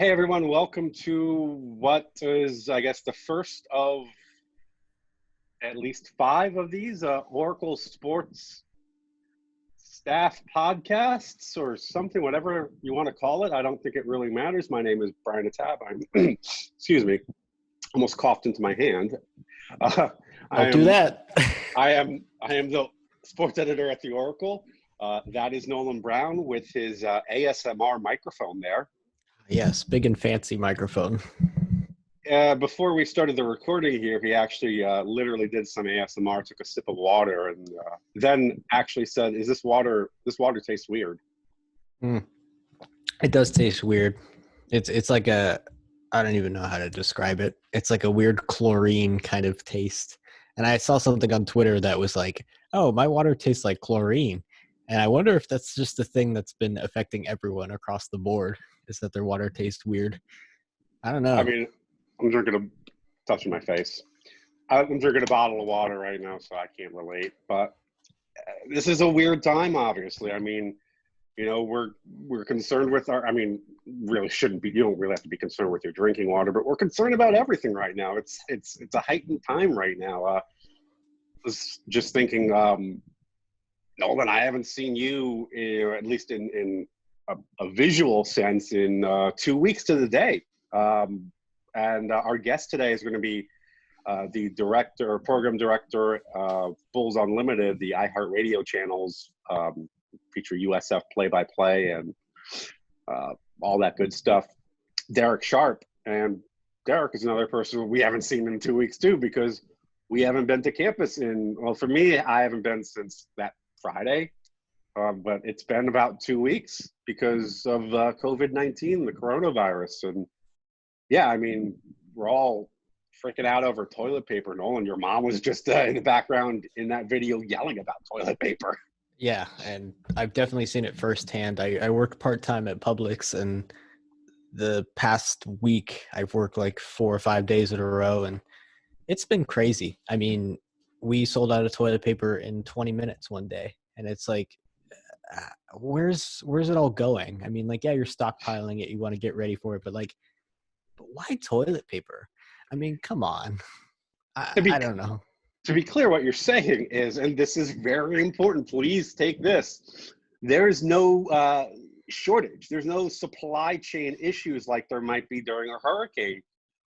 Hey everyone, welcome to what is, I guess, the first of at least five of these Oracle Sports staff podcasts or something, whatever you want to call it. I don't think it really matters. My name is Brian Atab. I'm, excuse me, almost coughed into my hand. I Don't do am, that. I am the sports editor at the Oracle. That is Nolan Brown with his ASMR microphone there. Yes, big and fancy microphone. Before we started the recording here, he actually literally did some ASMR, took a sip of water, and then actually said, "Is this water? This water tastes weird." It does taste weird. It's like I don't even know how to describe it. It's like a weird chlorine kind of taste. And I saw something on Twitter that was like, "Oh, my water tastes like chlorine." And I wonder if that's just the thing that's been affecting everyone across the board, is that their water tastes weird. I don't I know. mean, I'm drinking touching my face. I'm drinking a bottle of water right now, so I can't relate. But this is a weird time, obviously. I mean, we're concerned with our. I mean, really shouldn't be. You don't really have to be concerned with your drinking water, but we're concerned about everything right now. It's a heightened time right now. Was just thinking, Nolan, I haven't seen you, at least in a visual sense, in 2 weeks to the day. And our guest today is going to be the program director of Bulls Unlimited, the iHeartRadio channels, feature USF play-by-play and all that good stuff. Darek Sharp. And Darek is another person we haven't seen in 2 weeks too, because we haven't been to campus well, for me, I haven't been since that Friday. But it's been about 2 weeks because of COVID-19, the coronavirus. And yeah, I mean, we're all freaking out over toilet paper. Nolan, your mom was just in the background in that video yelling about toilet paper. Yeah, and I've definitely seen it firsthand. I work part-time at Publix, and the past week I've worked like 4 or 5 days in a row, and it's been crazy. I mean, we sold out of toilet paper in 20 minutes one day, and it's like, where's it all going? I mean, like, yeah, you're stockpiling it, you want to get ready for it, but why toilet paper? I mean, come on. I don't know. To be clear, what you're saying is, and this is very important, please take this, there is no shortage. There's no supply chain issues like there might be during a hurricane,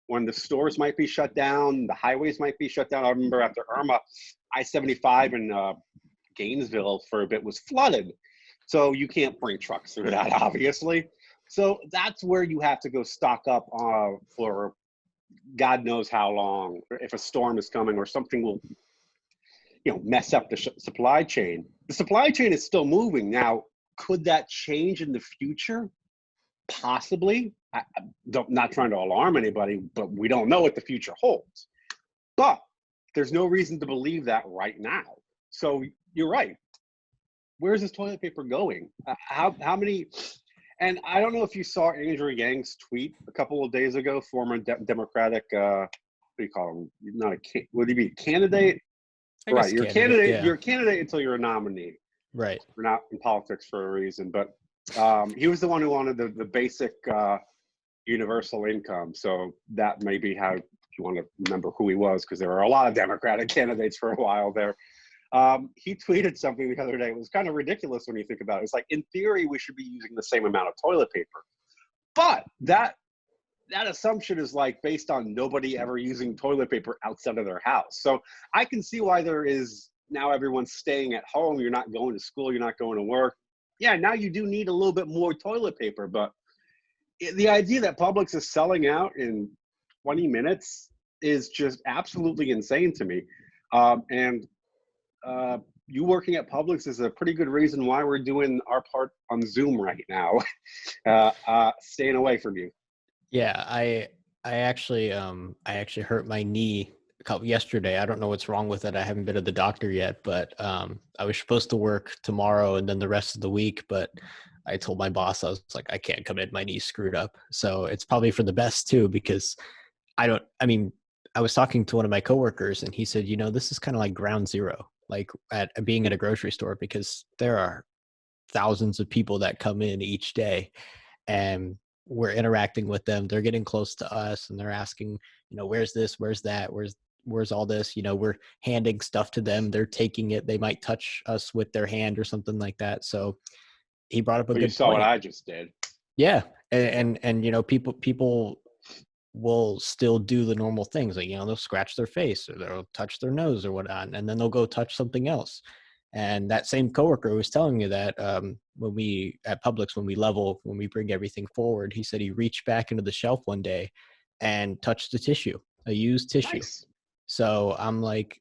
when the stores might be shut down, the highways might be shut down. I remember after Irma, I-75 in Gainesville for a bit was flooded. So you can't bring trucks through that, obviously. So that's where you have to go stock up for God knows how long, if a storm is coming or something will, mess up the supply chain. The supply chain is still moving. Now, could that change in the future? Possibly. Not trying to alarm anybody, but we don't know what the future holds. But there's no reason to believe that right now. So you're right. Where's this toilet paper going? How many? And I don't know if you saw Andrew Yang's tweet a couple of days ago, former Democratic, what do you call him? Not a, would he be a candidate? Right, you're a candidate. Yeah. You're a candidate until you're a nominee. Right. We're not in politics for a reason, but he was the one who wanted the basic universal income. So that may be how, if you want to remember who he was, because there were a lot of Democratic candidates for a while there. He tweeted something the other day. It was kind of ridiculous when you think about it. It's like, in theory, we should be using the same amount of toilet paper. But that assumption is like based on nobody ever using toilet paper outside of their house. So I can see why there is now everyone's staying at home. You're not going to school. You're not going to work. Yeah, now you do need a little bit more toilet paper. But the idea that Publix is selling out in 20 minutes is just absolutely insane to me. You working at Publix is a pretty good reason why we're doing our part on Zoom right now, staying away from you. Yeah, I actually hurt my knee yesterday. I don't know what's wrong with it. I haven't been to the doctor yet, but I was supposed to work tomorrow and then the rest of the week, but I told my boss, I was like, I can't come in, my knee's screwed up. So it's probably for the best too, because I was talking to one of my coworkers and he said, this is kind of like ground zero, like at being at a grocery store, because there are thousands of people that come in each day. And we're interacting with them. They're getting close to us and they're asking, where's this, where's that, where's all this, we're handing stuff to them. They're taking it. They might touch us with their hand or something like that. So he brought up a But you good saw what point. I just did. Yeah. And people will still do the normal things. Like, they'll scratch their face or they'll touch their nose or whatnot, and then they'll go touch something else. And that same coworker was telling me that when we at Publix, when we bring everything forward, he said he reached back into the shelf one day and touched a tissue, a used tissue. Nice. So I'm like,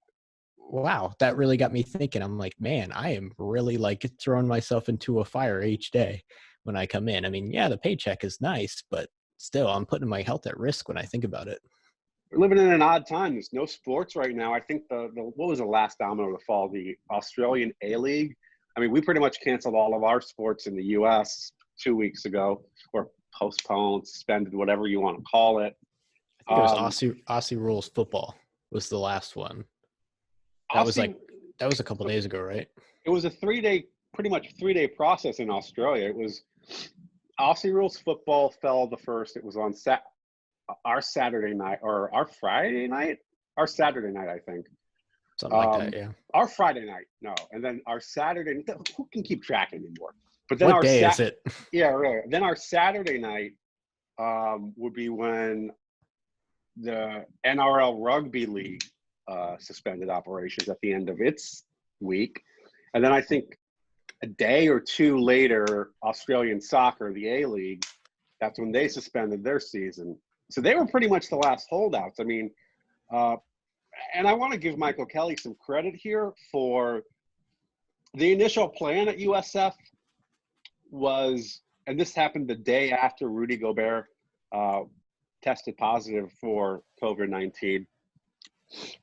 wow, that really got me thinking. I'm like, man, I am really like throwing myself into a fire each day when I come in. I mean, yeah, the paycheck is nice, but still, I'm putting my health at risk when I think about it. We're living in an odd time. There's no sports right now. I think the what was the last domino to fall? The Australian A-League. I mean, we pretty much canceled all of our sports in the U.S. 2 weeks ago, or postponed, suspended, whatever you want to call it. I think it was Aussie Rules Football was the last one. That was a couple days ago, right? It was a pretty much 3-day process in Australia. It was Aussie Rules Football fell the first. It was on our Saturday night or our Friday night? Our Saturday night, I think. Something like that, yeah. Our Friday night, no. And then our Saturday, who can keep track anymore? But then what day is it? Yeah, really. Then our Saturday night would be when the NRL Rugby League suspended operations at the end of its week. And then I think a day or two later, Australian soccer, the A-League, that's when they suspended their season. So they were pretty much the last holdouts. I mean, and I want to give Michael Kelly some credit here for the initial plan at USF was, and this happened the day after Rudy Gobert tested positive for COVID-19,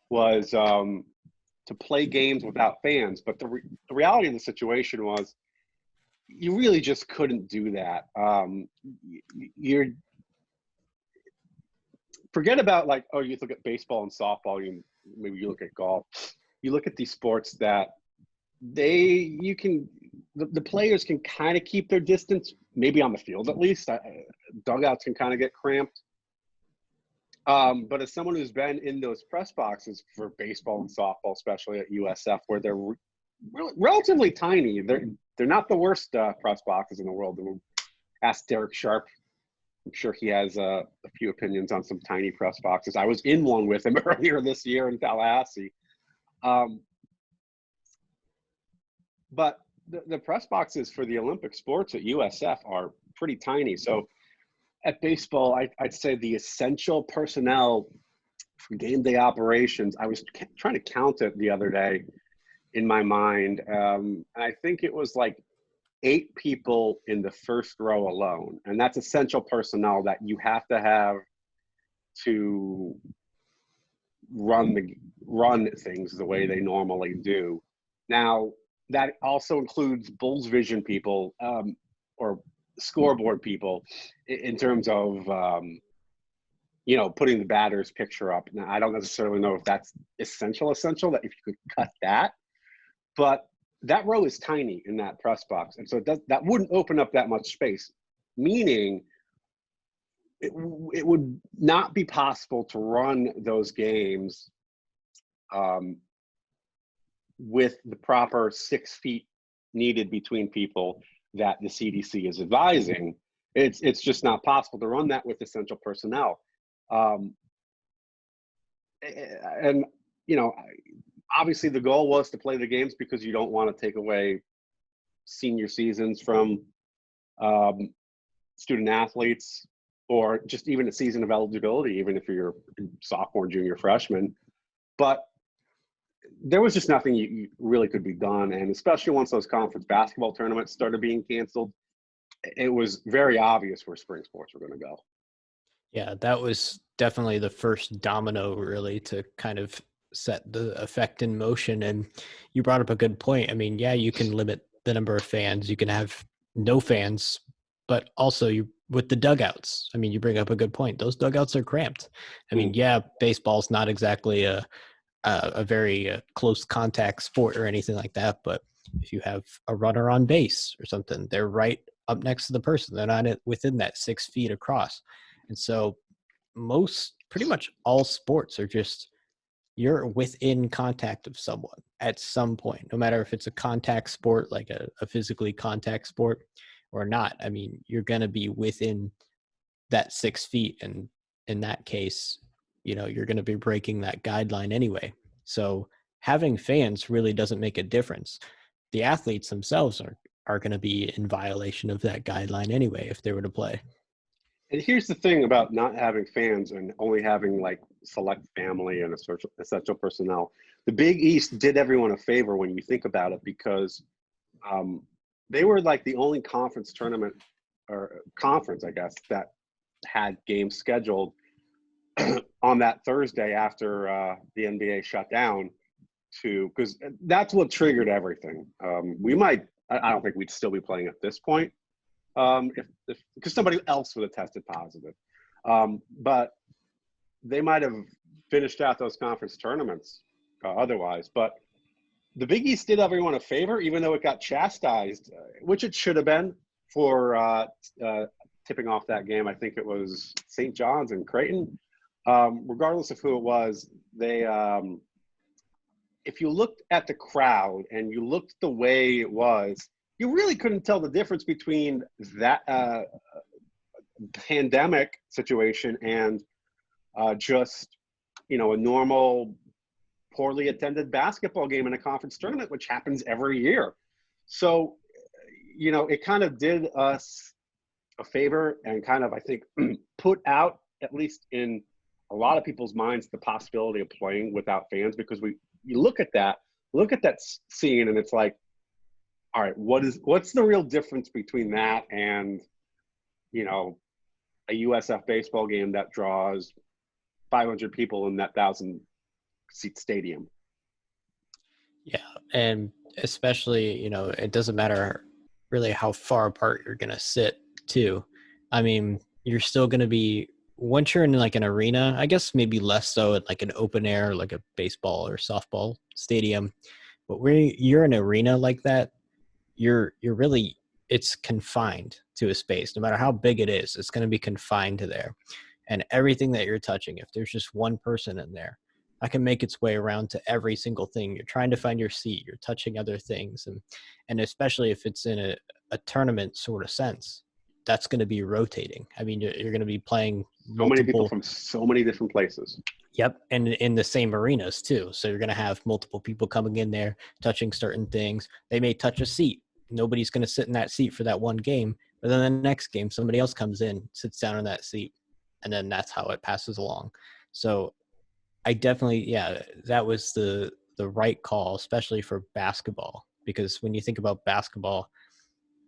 was to play games without fans. But the reality of the situation was you really just couldn't do that. Forget about like, oh, you look at baseball and softball, maybe you look at golf. You look at these sports that the players can kind of keep their distance, maybe on the field at least. Dugouts can kind of get cramped. But as someone who's been in those press boxes for baseball and softball, especially at USF, where they're relatively tiny, they're not the worst press boxes in the world. Ask Darek Sharp. I'm sure he has a few opinions on some tiny press boxes. I was in one with him earlier this year in Tallahassee. But the press boxes for the Olympic sports at USF are pretty tiny. So at baseball, I'd say the essential personnel for game day operations, I was trying to count it the other day in my mind. I think it was like 8 people in the first row alone. And that's essential personnel that you have to have to run things the way they normally do. Now, that also includes Bulls Vision people or scoreboard people in terms of, putting the batter's picture up. Now, I don't necessarily know if that's essential, that if you could cut that. But that row is tiny in that press box. And so that wouldn't open up that much space, meaning it would not be possible to run those games with the proper 6 feet needed between people that the CDC is advising. It's just not possible to run that with essential personnel. Obviously the goal was to play the games because you don't want to take away senior seasons from student athletes, or just even a season of eligibility, even if you're sophomore, junior, freshman. But there was just nothing you really could be done. And especially once those conference basketball tournaments started being canceled, it was very obvious where spring sports were going to go. Yeah, that was definitely the first domino really to kind of set the effect in motion. And you brought up a good point. I mean, yeah, you can limit the number of fans. You can have no fans, but also with the dugouts. I mean, you bring up a good point. Those dugouts are cramped. I mean, yeah, baseball's not exactly a very close contact sport or anything like that, but if you have a runner on base or something, they're right up next to the person. They're not within that 6 feet across. And so pretty much all sports are just, you're within contact of someone at some point, no matter if it's a contact sport, like a physically contact sport or not. I mean, you're going to be within that 6 feet. And in that case, you're going to be breaking that guideline anyway. So having fans really doesn't make a difference. The athletes themselves are going to be in violation of that guideline anyway if they were to play. And here's the thing about not having fans and only having like select family and essential personnel. The Big East did everyone a favor when you think about it, because they were like the only conference, I guess, that had games scheduled on that Thursday after the NBA shut down, because that's what triggered everything. I don't think we'd still be playing at this point, if because somebody else would have tested positive. But they might have finished out those conference tournaments otherwise. But the Big East did everyone a favor, even though it got chastised, which it should have been, for tipping off that game. I think it was St. John's and Creighton. Regardless of who it was, they if you looked at the crowd and you looked the way it was, you really couldn't tell the difference between that pandemic situation and just, a normal, poorly attended basketball game in a conference tournament, which happens every year. So, it kind of did us a favor and kind of, I think, put out, at least in a lot of people's minds, the possibility of playing without fans, because you look at that scene and it's like, all right, what's the real difference between that and, a USF baseball game that draws 500 people in that 1,000-seat stadium? Yeah, and especially, it doesn't matter really how far apart you're going to sit too. I mean, you're still going to be, once you're in like an arena, I guess maybe less so at like an open air, like a baseball or softball stadium, but where you're in an arena like that, you're really, it's confined to a space. No matter how big it is, it's going to be confined to there. And everything that you're touching, if there's just one person in there, that can make its way around to every single thing. You're trying to find your seat, you're touching other things. And especially if it's in a tournament sort of sense, that's going to be rotating. I mean, you're going to be playing so many people from so many different places. Yep, and in the same arenas too. So you're going to have multiple people coming in there, touching certain things. They may touch a seat. Nobody's going to sit in that seat for that one game. But then the next game, somebody else comes in, sits down in that seat, and then that's how it passes along. So I definitely, that was the right call, especially for basketball, because when you think about basketball,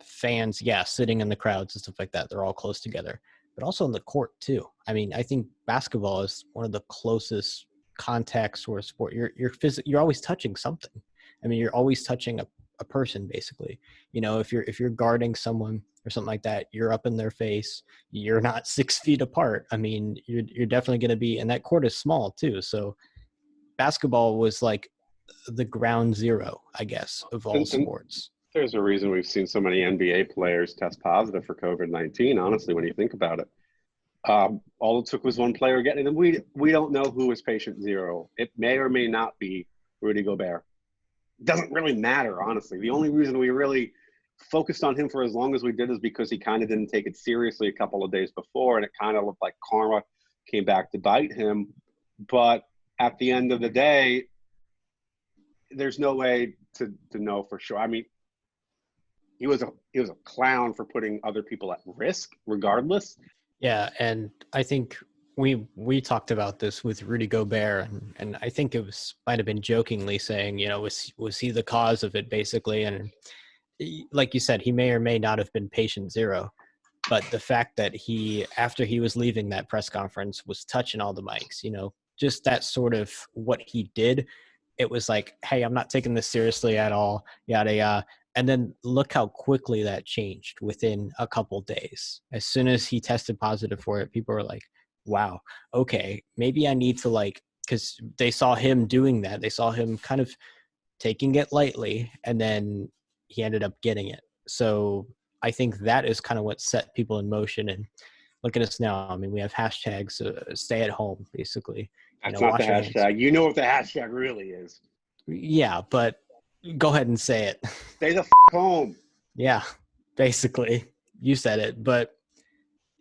fans, sitting in the crowds and stuff like that, they're all close together, but also in the court too. I mean, I think basketball is one of the closest contact sort of sport. You're always touching something. I mean, you're always touching a person basically. If you're guarding someone or something like that, you're up in their face. You're not 6 feet apart. I mean, you're definitely going to be, and that court is small too. So basketball was like the ground zero, I guess, of all sports. There's a reason we've seen so many NBA players test positive for COVID-19, honestly, when you think about it. All it took was one player getting it. We don't know who is patient zero. It may or may not be Rudy Gobert. It doesn't really matter, honestly. The only reason we really focused on him for as long as we did is because he kind of didn't take it seriously a couple of days before, and it kind of looked like karma came back to bite him. But at the end of the day, there's no way to know for sure. I mean, he was a clown for putting other people at risk regardless. Yeah, and I think we talked about this with Rudy Gobert, and I think it might have been jokingly saying, was he the cause of it basically? And like you said, he may or may not have been patient zero, but the fact that after he was leaving that press conference, was touching all the mics, just that sort of what he did, it was like, hey, I'm not taking this seriously at all, yada yada. And then look how quickly that changed within a couple days. As soon as he tested positive for it, people were like, wow, okay, maybe I need to because they saw him doing that. They saw him kind of taking it lightly, and then he ended up getting it. So I think that is kind of what set people in motion. And look at us now. I mean, we have hashtags, stay at home, basically. That's not the wash your hands. hashtag. You know what the hashtag really is. Yeah, but go ahead and say it. Stay the home. Yeah, basically. You said it. But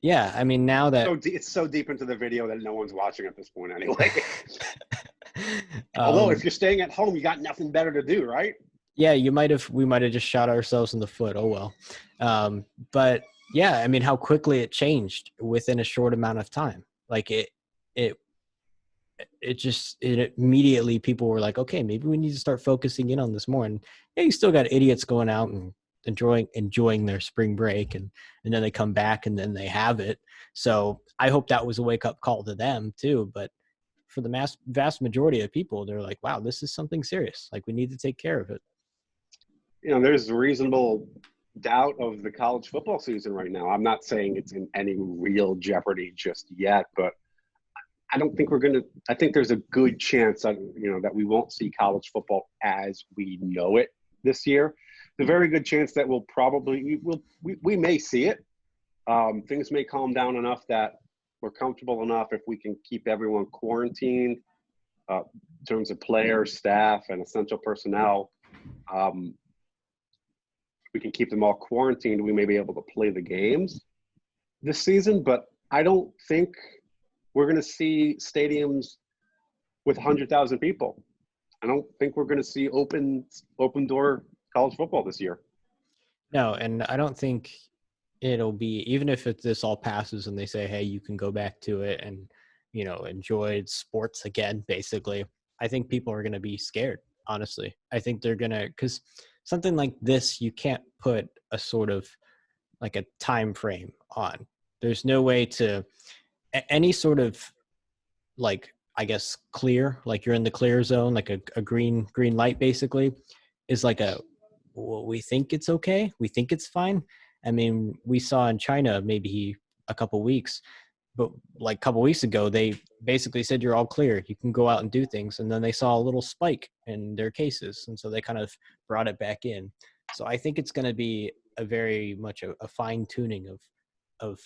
yeah, I mean, now that it's so deep into the video that no one's watching at this point anyway. Although if you're staying at home, you got nothing better to do, right? Yeah, we might have just shot ourselves in the foot. Oh well. But yeah, I mean, how quickly it changed within a short amount of time. Like it immediately people were like, okay, maybe we need to start focusing in on this more. And yeah, you still got idiots going out and enjoying their spring break, and then they come back and then they have it. So I hope that was a wake up call to them too. But for the vast majority of people, they're like, wow, this is something serious. Like, we need to take care of it. There's reasonable doubt of the college football season right now. I'm not saying it's in any real jeopardy just yet, but I don't think I think there's a good chance that, that we won't see college football as we know it this year. There's a very good chance that we may see it. Things may calm down enough that we're comfortable enough if we can keep everyone quarantined in terms of players, staff, and essential personnel. We can keep them all quarantined. We may be able to play the games this season, but I don't think we're going to see stadiums with 100,000 people. I don't think we're going to see open door college football this year. No, and I don't think it'll be, even if this all passes and they say, hey, you can go back to it and, enjoy sports again, basically, I think people are going to be scared, honestly. I think they're going to, because something like this, you can't put a sort of like a time frame on. There's no way to, any sort of like, I guess, clear, like you're in the clear zone, like a green light basically is like well, we think it's okay. We think it's fine. I mean, we saw in China maybe a couple weeks, but like a couple weeks ago, they basically said you're all clear. You can go out and do things. And then they saw a little spike in their cases. And so they kind of brought it back in. So I think it's going to be a very much a fine tuning of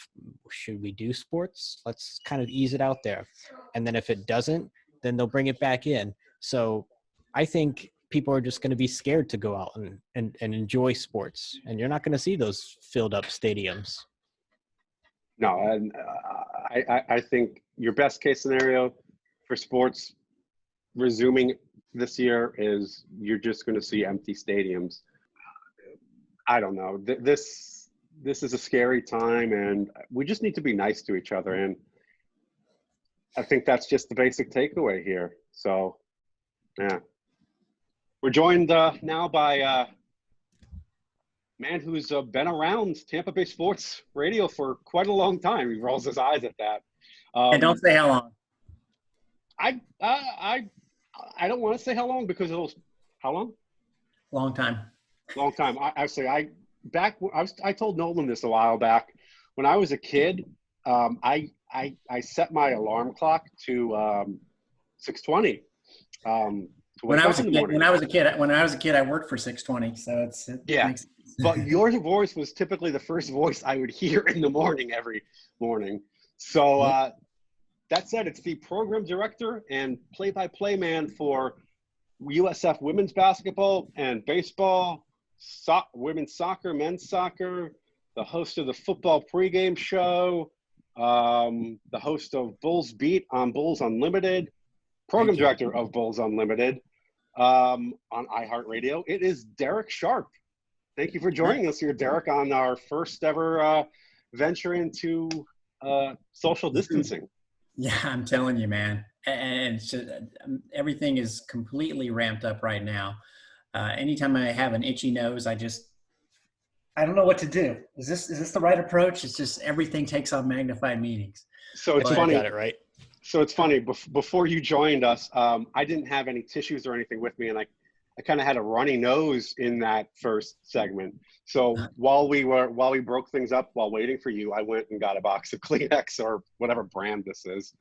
should we do sports? Let's kind of ease it out there. And then if it doesn't, then they'll bring it back in. So I think people are just going to be scared to go out and enjoy sports. And you're not going to see those filled up stadiums. No, and I think your best case scenario for sports resuming this year is you're just going to see empty stadiums. I don't know. This is a scary time, and we just need to be nice to each other. And I think that's just the basic takeaway here. So, yeah. We're joined now by a man who's been around Tampa Bay sports radio for quite a long time. He rolls his eyes at that. And don't say how long. I don't want to say how long because how long? Long time. Long time. I told Nolan this a while back. When I was a kid, I set my alarm clock to 6:20. When I was a kid, I worked for 6:20. So yeah. But your voice was typically the first voice I would hear in the morning every morning. So that said, it's the program director and play-by-play man for USF women's basketball and baseball, women's soccer, men's soccer, the host of the football pregame show, the host of Bulls Beat on Bulls Unlimited, program director of Bulls Unlimited on iHeartRadio. It is Darek Sharp. Thank you for joining us here, Darek, on our first ever venture into social distancing. Yeah, I'm telling you, man. And it's just, everything is completely ramped up right now. Anytime I have an itchy nose, I don't know what to do. Is this the right approach? It's just everything takes on magnified meanings. So it's funny. Got it right. So it's funny. Before you joined us, I didn't have any tissues or anything with me, and I kind of had a runny nose in that first segment. So while we broke things up while waiting for you, I went and got a box of Kleenex or whatever brand this is.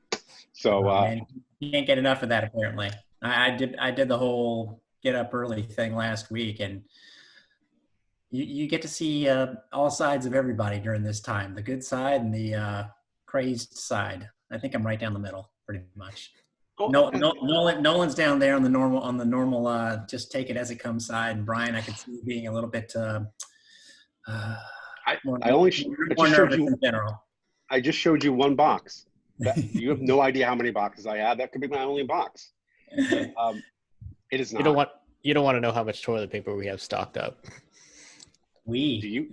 So man, you can't get enough of that apparently. I did the whole get up early thing last week, and you get to see all sides of everybody during this time, the good side and the crazed side. I think I'm right down the middle, pretty much. Oh, Nolan's down there on the normal, just take it as it comes side. And Brian, I could see being a little bit more nervous in general. I just showed you one box. You have no idea how many boxes I have. That could be my only box. It is not. You don't want to know how much toilet paper we have stocked up. Do you?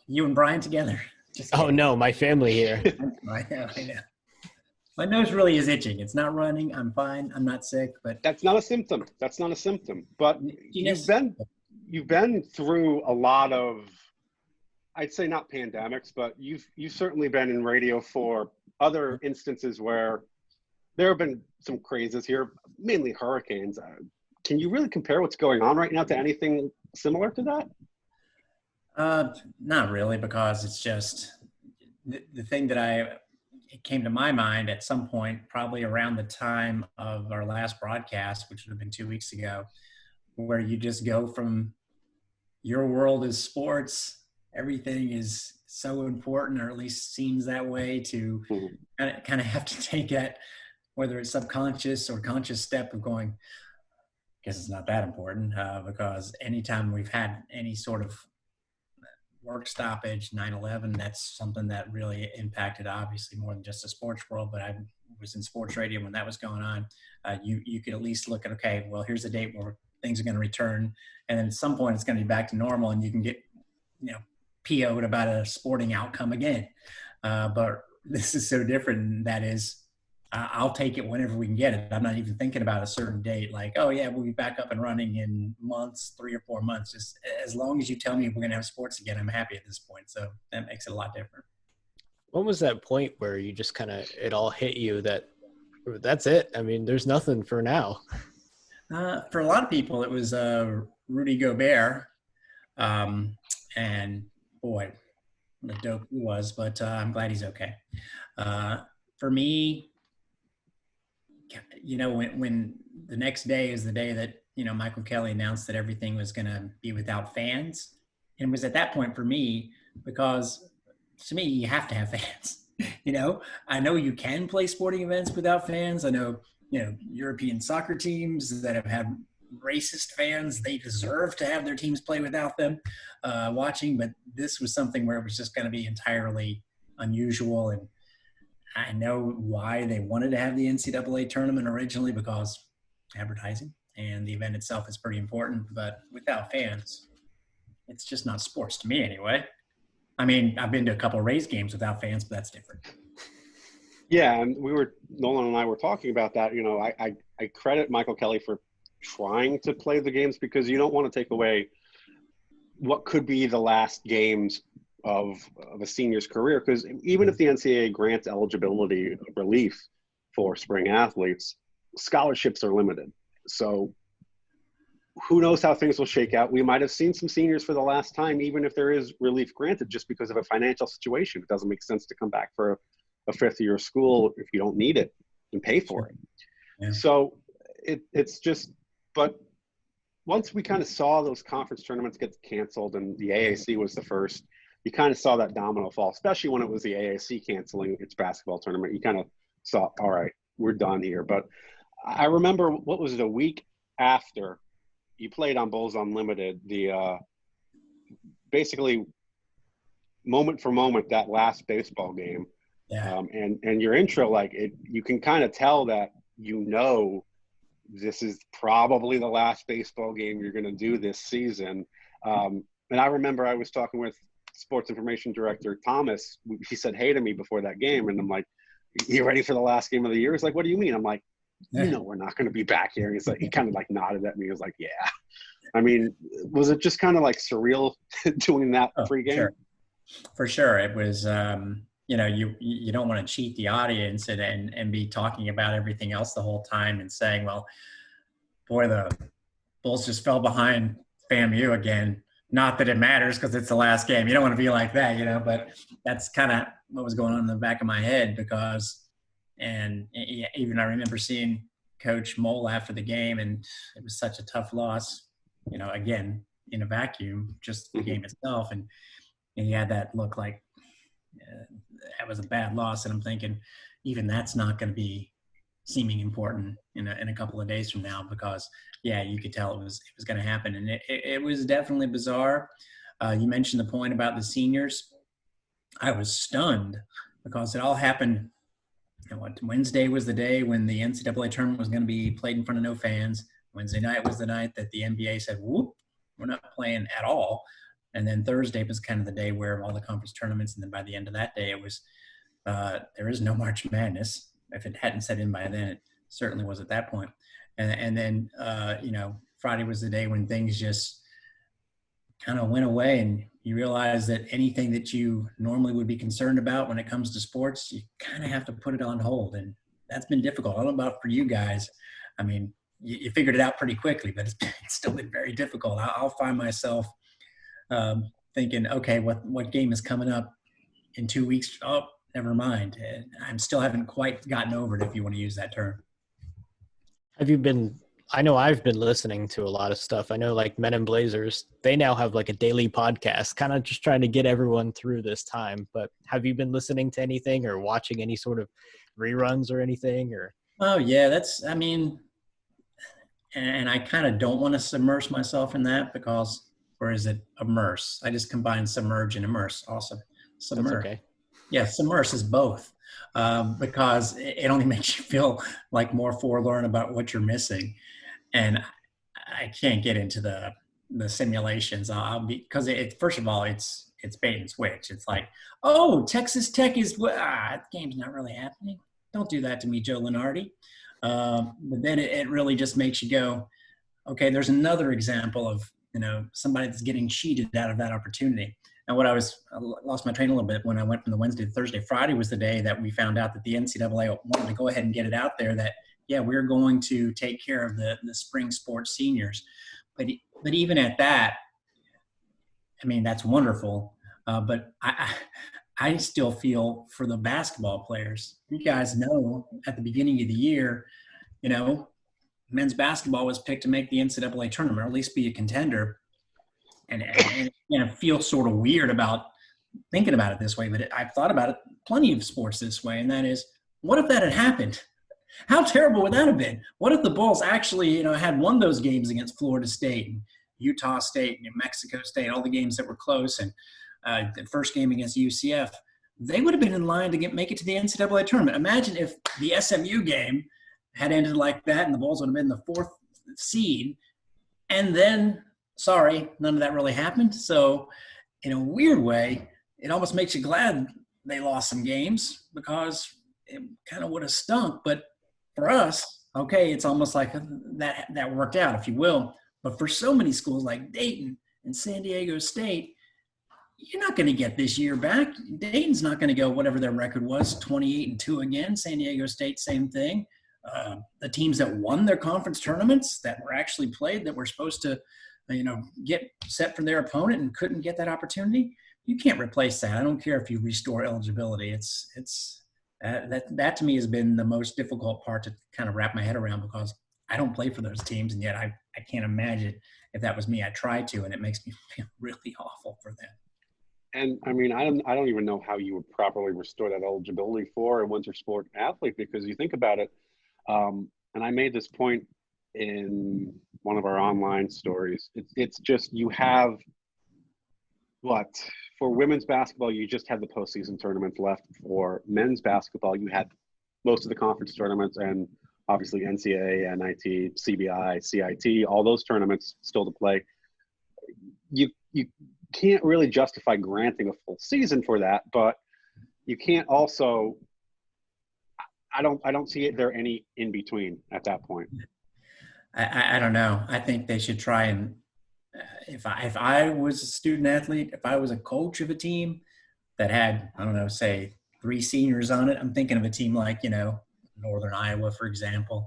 You and Brian together? Oh no, my family here. I know. My nose really is itching. It's not running. I'm fine. I'm not sick, but that's not a symptom. But you've been through a lot of, I'd say not pandemics, but you've certainly been in radio for other instances where there have been some crazes here, mainly hurricanes. Can you really compare what's going on right now to anything similar to that? Not really, because it's just the thing that it came to my mind at some point, probably around the time of our last broadcast, which would have been 2 weeks ago, where you just go from your world is sports, everything is so important, or at least seems that way, to kind of have to take that, whether it's subconscious or conscious step of going, I guess it's not that important, because anytime we've had any sort of work stoppage, 9/11, that's something that really impacted, obviously, more than just the sports world, but I was in sports radio when that was going on. You could at least look at, okay, well, here's a date where things are going to return, and then at some point it's going to be back to normal, and you can get, PO'd about a sporting outcome again. But this is so different. That is, I'll take it whenever we can get it. I'm not even thinking about a certain date, like, oh yeah, we'll be back up and running in months, 3 or 4 months. Just as long as you tell me we're going to have sports again, I'm happy at this point. So that makes it a lot different. When was that point where you just it all hit you that that's it? I mean, there's nothing for now. For a lot of people, it was Rudy Gobert. And boy, what a dope he was, but I'm glad he's okay. For me, when the next day is the day that, Michael Kelly announced that everything was going to be without fans. And it was at that point for me, because to me, you have to have fans. I know you can play sporting events without fans. I know, European soccer teams that have had racist fans, they deserve to have their teams play without them watching. But this was something where it was just going to be entirely unusual. And I know why they wanted to have the NCAA tournament originally, because advertising, and the event itself is pretty important, but without fans, it's just not sports to me anyway. I mean, I've been to a couple of Rays games without fans, but that's different. Yeah, and Nolan and I were talking about that. I credit Michael Kelly for trying to play the games, because you don't want to take away what could be the last games of a senior's career, because even if the NCAA grants eligibility relief for spring athletes, scholarships are limited. So who knows how things will shake out. We might have seen some seniors for the last time, even if there is relief granted, just because of a financial situation. It doesn't make sense to come back for a fifth year of school if you don't need it and pay for it. Yeah. So it's just, but once we kind of saw those conference tournaments get canceled and the AAC was the first, you kind of saw that domino fall, especially when it was the AAC canceling its basketball tournament. You kind of saw, all right, we're done here. But I remember, what was it, a week after you played on Bulls Unlimited, the basically moment for moment, that last baseball game. Yeah. And your intro, you can kind of tell that, this is probably the last baseball game you're going to do this season. And I remember I was talking with sports information director Thomas. He said hey to me before that game, and I'm like, you ready for the last game of the year? He's like, what do you mean? I'm like, we're not going to be back here. And he kind of nodded at me. He was like, yeah. I mean, was it just kind of surreal doing that pregame? Sure. For sure. It was, you don't want to cheat the audience and be talking about everything else the whole time and saying, well, boy, the Bulls just fell behind FAMU again. Not that it matters, because it's the last game. You don't want to be like that, but that's kind of what was going on in the back of my head, and even I remember seeing Coach Mole after the game, and it was such a tough loss. Again, in a vacuum, just the game itself. And you had that look like that was a bad loss. And I'm thinking, even that's not going to be seeming important in a couple of days from now, because you could tell it was going to happen. And it was definitely bizarre. You mentioned the point about the seniors. I was stunned because it all happened. Wednesday was the day when the NCAA tournament was going to be played in front of no fans. Wednesday night was the night that the NBA said, whoop, we're not playing at all. And then Thursday was kind of the day where all the conference tournaments, and then by the end of that day, it was there is no March Madness. If it hadn't set in by then, it certainly was at that point. And then, Friday was the day when things just kind of went away, and you realize that anything that you normally would be concerned about when it comes to sports, you kind of have to put it on hold. And that's been difficult. I don't know about for you guys. I mean, you figured it out pretty quickly, but it's still been very difficult. I'll find myself thinking, okay, what game is coming up in 2 weeks? Oh, never mind. I still haven't quite gotten over it, if you want to use that term. I know I've been listening to a lot of stuff. I know like Men in Blazers, they now have like a daily podcast, kind of just trying to get everyone through this time. But have you been listening to anything or watching any sort of reruns or anything? Or Oh yeah, and I kind of don't want to submerge myself in that because, or is it immerse? I just combine submerge and immerse. Also, submerge. That's okay. Yeah, submerse is both, because it only makes you feel like more forlorn about what you're missing. And I can't get into the simulations. Because first of all, it's bait and switch. It's like, oh, Texas Tech is the game's not really happening. Don't do that to me, Joe Lunardi. But then it really just makes you go, okay, there's another example of somebody that's getting cheated out of that opportunity. And I lost my train a little bit when I went from the Wednesday to Thursday. Friday was the day that we found out that the NCAA wanted to go ahead and get it out there that, we're going to take care of the spring sports seniors. But even at that, I mean, that's wonderful. But I still feel for the basketball players. You guys know at the beginning of the year, men's basketball was picked to make the NCAA tournament, or at least be a contender. And I feel sort of weird about thinking about it this way, but I've thought about it plenty of sports this way, and that is, what if that had happened? How terrible would that have been? What if the Bulls actually, had won those games against Florida State and Utah State and New Mexico State, all the games that were close, and the first game against UCF, they would have been in line to make it to the NCAA tournament. Imagine if the SMU game had ended like that and the Bulls would have been the 4th seed, and then, sorry, none of that really happened. So in a weird way, it almost makes you glad they lost some games, because it kind of would have stunk. But for us, okay, it's almost like that worked out, if you will. But for so many schools like Dayton and San Diego State, you're not going to get this year back. Dayton's not going to go whatever their record was, 28-2 again. San Diego State, same thing. The teams that won their conference tournaments that were actually played, that were supposed to, get set for their opponent and couldn't get that opportunity, you can't replace that. I don't care if you restore eligibility. It's that to me has been the most difficult part to kind of wrap my head around, because I don't play for those teams, and yet I can't imagine if that was me. I try to, and it makes me feel really awful for them. And I mean, I don't even know how you would properly restore that eligibility for a winter sport athlete, because you think about it, and I made this point in one of our online stories. It's just, you have for women's basketball, you just have the postseason tournaments left. For men's basketball, you had most of the conference tournaments, and obviously NCAA, NIT, CBI, CIT, all those tournaments still to play. You can't really justify granting a full season for that, but you can't also, I don't see it there any in between at that point. I don't know. I think they should try and, if I was a student athlete, if I was a coach of a team that had, I don't know, say 3 seniors on it, I'm thinking of a team like, Northern Iowa, for example,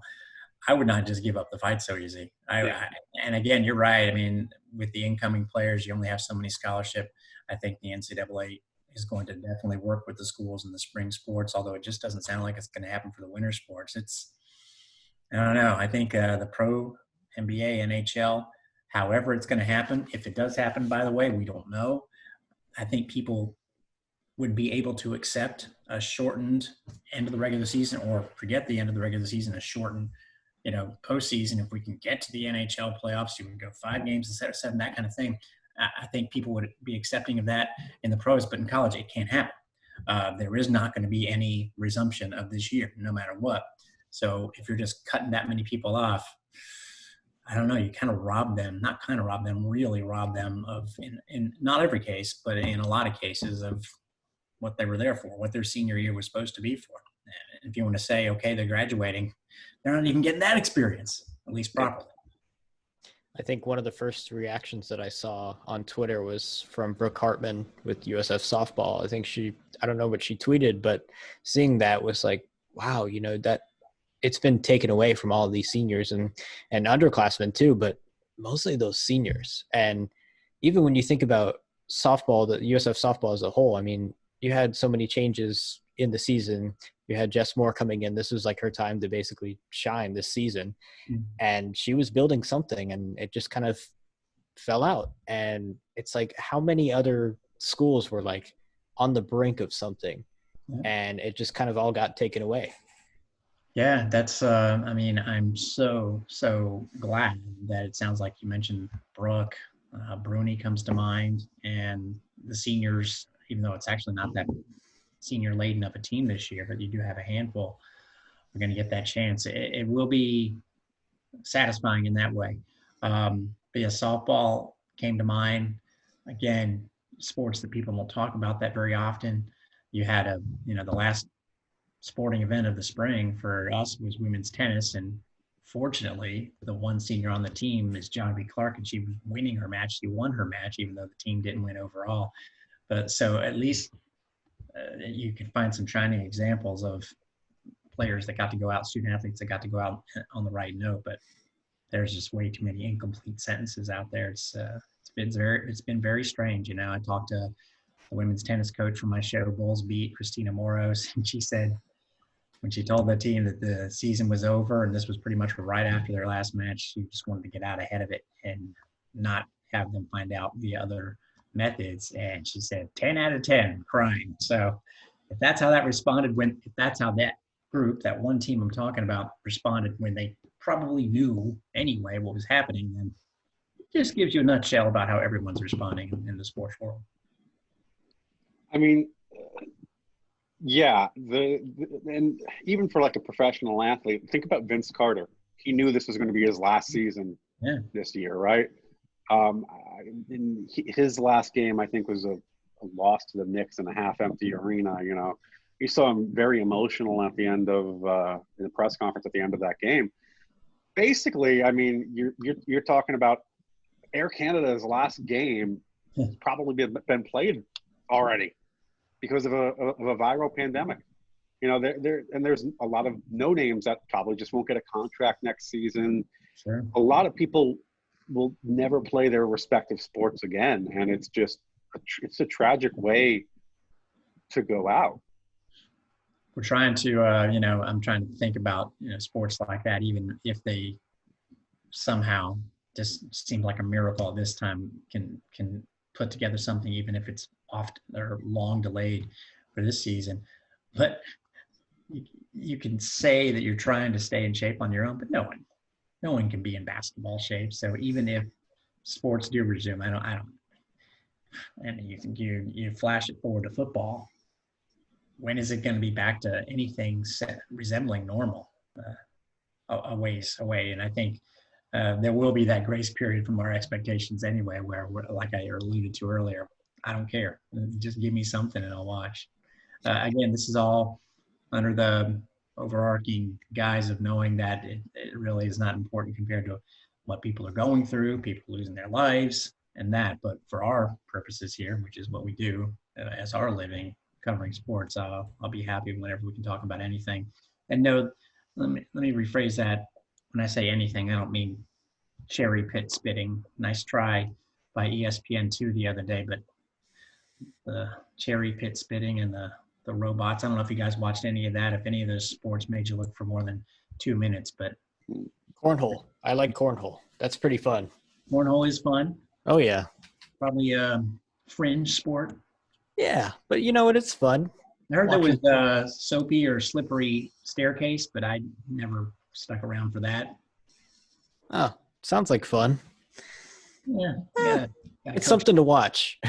I would not just give up the fight so easy. And again, you're right. I mean, with the incoming players, you only have so many scholarship. I think the NCAA is going to definitely work with the schools in the spring sports, although it just doesn't sound like it's going to happen for the winter sports. I don't know. I think the pro NBA, NHL, however it's going to happen. If it does happen, by the way, we don't know. I think people would be able to accept a shortened end of the regular season, or forget the end of the regular season, a shortened, postseason. If we can get to the NHL playoffs, you would go 5 games instead of 7, that kind of thing. I think people would be accepting of that in the pros, but in college, it can't happen. There is not going to be any resumption of this year, no matter what. So if you're just cutting that many people off, I don't know, you kind of really rob them of, in not every case, but in a lot of cases, of what they were there for, what their senior year was supposed to be for. And if you want to say, okay, they're graduating, they're not even getting that experience, at least properly. I think one of the first reactions that I saw on Twitter was from Brooke Hartman with USF softball. I don't know what she tweeted, but seeing that was like, wow, that it's been taken away from all of these seniors and underclassmen too, but mostly those seniors. And even when you think about softball, the USF softball as a whole, I mean, you had so many changes in the season. You had Jess Moore coming in. This was like her time to basically shine this season. Mm-hmm. And she was building something, and it just kind of fell out. And it's like, how many other schools were like on the brink of something, and it just kind of all got taken away. Yeah, that's, I'm so glad that it sounds like you mentioned Brooke. Bruni comes to mind, and the seniors, even though it's actually not that senior laden of a team this year, but you do have a handful, we're going to get that chance. It will be satisfying in that way. But yeah, softball came to mind. Again, sports that people don't talk about that very often. You had the last sporting event of the spring for us was women's tennis, and fortunately the one senior on the team is Johnny Clark, and she was winning her match. She won her match even though the team didn't win overall. But so at least you can find some shining examples of players that got to go out, student athletes that got to go out on the right note. But there's just way too many incomplete sentences out there. It's been very strange. I talked to the women's tennis coach from my show, Bulls Beat, Christina Moros, and she said, when she told the team that the season was over and this was pretty much right after their last match, she just wanted to get out ahead of it and not have them find out via other methods. And she said 10 out of 10 crying. So if that's how that responded, if that's how that group, that one team I'm talking about, responded when they probably knew anyway what was happening, then it just gives you a nutshell about how everyone's responding in the sports world. I mean, yeah, and even for like a professional athlete, think about Vince Carter. He knew this was going to be his last season this year, right? His last game, I think, was a loss to the Knicks in a half-empty arena. You saw him very emotional at the end of in the press conference at the end of that game. Basically, I mean, you're talking about Air Canada's last game has probably been played already because of a viral pandemic. There's a lot of no names that probably just won't get a contract next season. Sure. A lot of people will never play their respective sports again, and it's just it's a tragic way to go out. We're trying to, I'm trying to think about sports like that, even if they somehow just seems like a miracle this time can put together something, even if it's often or long delayed for this season. But you can say that you're trying to stay in shape on your own, but no one can be in basketball shape. So even if sports do resume, I don't. And you think you flash it forward to football. When is it going to be back to anything resembling normal? A ways away, and I think there will be that grace period from our expectations anyway, where like I alluded to earlier, I don't care. Just give me something and I'll watch. Again, this is all under the overarching guise of knowing that it really is not important compared to what people are going through, people losing their lives and that. But for our purposes here, which is what we do as our living, covering sports, I'll be happy whenever we can talk about anything. And no, let me rephrase that. When I say anything, I don't mean cherry pit spitting. Nice try by ESPN2 the other day, but the cherry pit spitting and the robots, I don't know if you guys watched any of that, if any of those sports made you look for more than 2 minutes, but cornhole. I like cornhole. That's pretty fun. Cornhole is fun. Oh yeah. Probably a fringe sport. Yeah, but you know what? It's fun. I heard Watching- there was a soapy or slippery staircase, but I never stuck around for that. Oh, sounds like fun. Yeah, It's something to watch.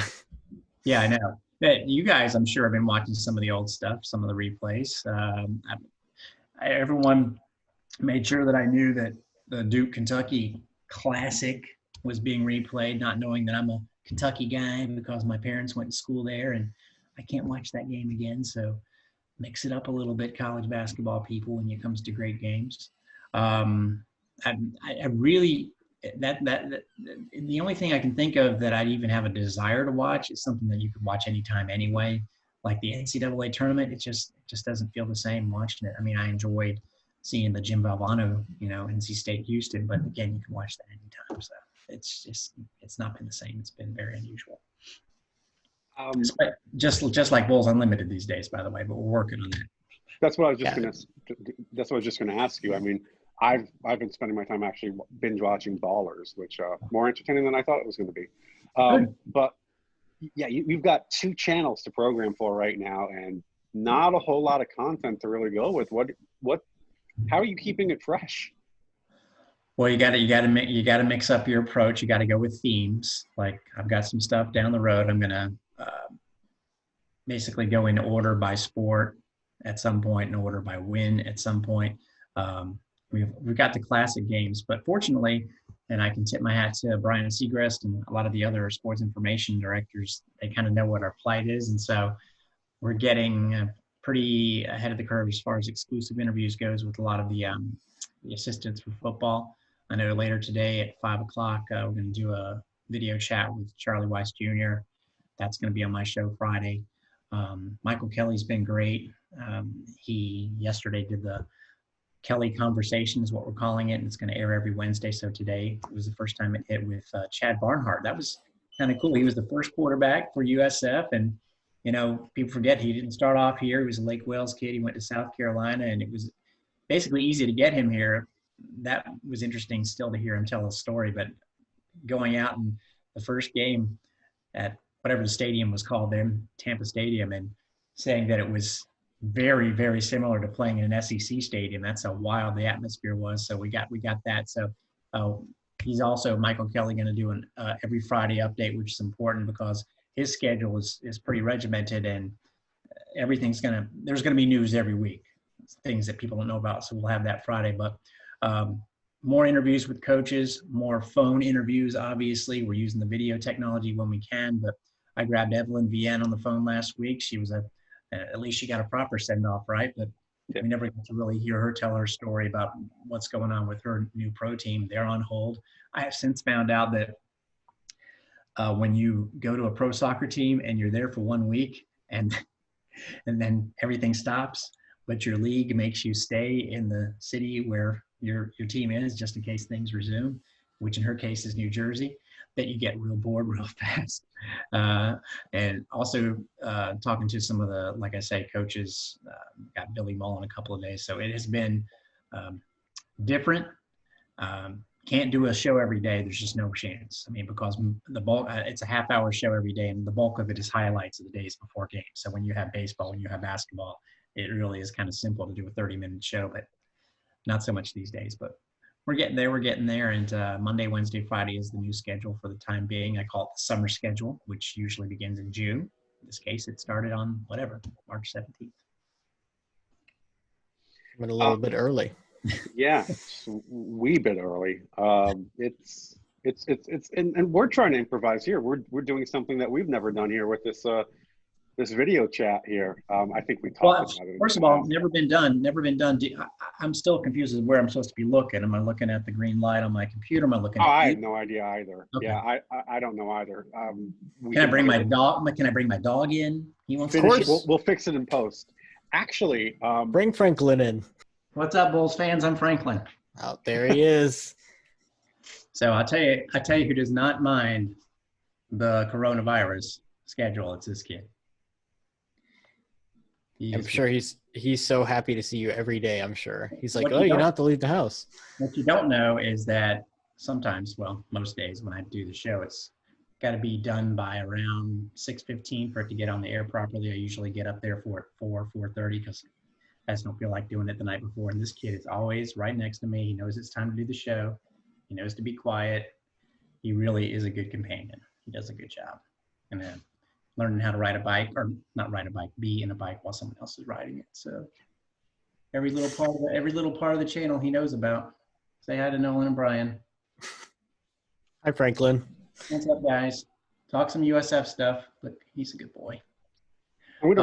Yeah, I know. You guys, I'm sure, have been watching some of the old stuff, some of the replays. Everyone made sure that I knew that the Duke Kentucky Classic was being replayed, not knowing that I'm a Kentucky guy because my parents went to school there, and I can't watch that game again. So mix it up a little bit, college basketball people, when it comes to great games. I really that the only thing I can think of that I'd even have a desire to watch is something that you could watch anytime anyway, like the NCAA tournament. It just doesn't feel the same watching it. I mean, I enjoyed seeing the Jim Valvano, NC State Houston, but again, you can watch that anytime. So it's not been the same. It's been very unusual. Just like Bulls Unlimited these days, by the way, but we're working on that. That's what I was just gonna ask you. I mean, I've been spending my time actually binge watching Ballers, which more entertaining than I thought it was going to be. But yeah, you've got 2 channels to program for right now, and not a whole lot of content to really go with. How are you keeping it fresh? Well, you got to mix up your approach. You got to go with themes. Like, I've got some stuff down the road. I'm gonna basically go in order by sport at some point, in order by win at some point. We've got the classic games, but fortunately, and I can tip my hat to Brian Segrest and a lot of the other sports information directors, they kind of know what our plight is. And so we're getting pretty ahead of the curve as far as exclusive interviews goes with a lot of the assistants for football. I know later today at 5 o'clock, we're going to do a video chat with Charlie Weiss Jr. That's going to be on my show Friday. Michael Kelly's been great. He yesterday did the Kelly Conversation is what we're calling it, and it's going to air every Wednesday. So today was the first time it hit with Chad Barnhart. That was kind of cool. He was the first quarterback for USF, and people forget he didn't start off here. He was a Lake Wales kid. He went to South Carolina, and it was basically easy to get him here. That was interesting still to hear him tell his story. But going out in the first game at whatever the stadium was called then, Tampa Stadium, and saying that it was very, very similar to playing in an SEC stadium. That's how wild the atmosphere was. So we got that. So he's also, Michael Kelly, going to do an every Friday update, which is important because his schedule is pretty regimented, and there's going to be news every week, things that people don't know about. So we'll have that Friday, but more interviews with coaches, more phone interviews. Obviously, we're using the video technology when we can, but I grabbed Evelyn Vienne on the phone last week. She was at least she got a proper send-off, right? But we never got to really hear her tell her story about what's going on with her new pro team. They're on hold. I have since found out that when you go to a pro soccer team and you're there for 1 week and then everything stops, but your league makes you stay in the city where your team is just in case things resume, which in her case is New Jersey, that you get real bored real fast. And also talking to some of the, like I say, coaches, got Billy Mullen a couple of days. So it has been different. Can't do a show every day. There's just no chance. I mean, because the bulk, it's a half-hour show every day, and the bulk of it is highlights of the days before games. So when you have baseball, when you have basketball, it really is kind of simple to do a 30-minute show, but not so much these days. But we're getting there. And Monday, Wednesday, Friday is the new schedule for the time being. I call it the summer schedule, which usually begins in June. In this case, it started on March 17th. Went a little bit early. Yeah, it's a wee bit early. It's and we're trying to improvise here. We're doing something that we've never done here with this video chat here. I think we talked about it. First of all, never been done. I'm still confused as where I'm supposed to be looking. Am I looking at the green light on my computer? Am I looking? I have no idea either. Okay. Yeah, I don't know either. Can I bring my dog? Can I bring my dog in? He wants to. Of course. We'll fix it in post. Actually, bring Franklin in. What's up, Bulls fans? I'm Franklin. Out there he is. So I tell you who does not mind the coronavirus schedule. It's this kid. I'm sure he's so happy to see you every day. I'm sure he's like, you don't have to leave the house. What you don't know is that sometimes, well, most days when I do the show, it's got to be done by around 6:15 for it to get on the air properly. I usually get up there for 4:30 because I just don't feel like doing it the night before. And this kid is always right next to me. He knows it's time to do the show. He knows to be quiet. He really is a good companion. He does a good job. And then learning how to ride a bike, or not ride a bike, be in a bike while someone else is riding it. So every little part of the channel he knows about. Say hi to Nolan and Brian. Hi, Franklin. What's up, guys? Talk some USF stuff, but he's a good boy. I was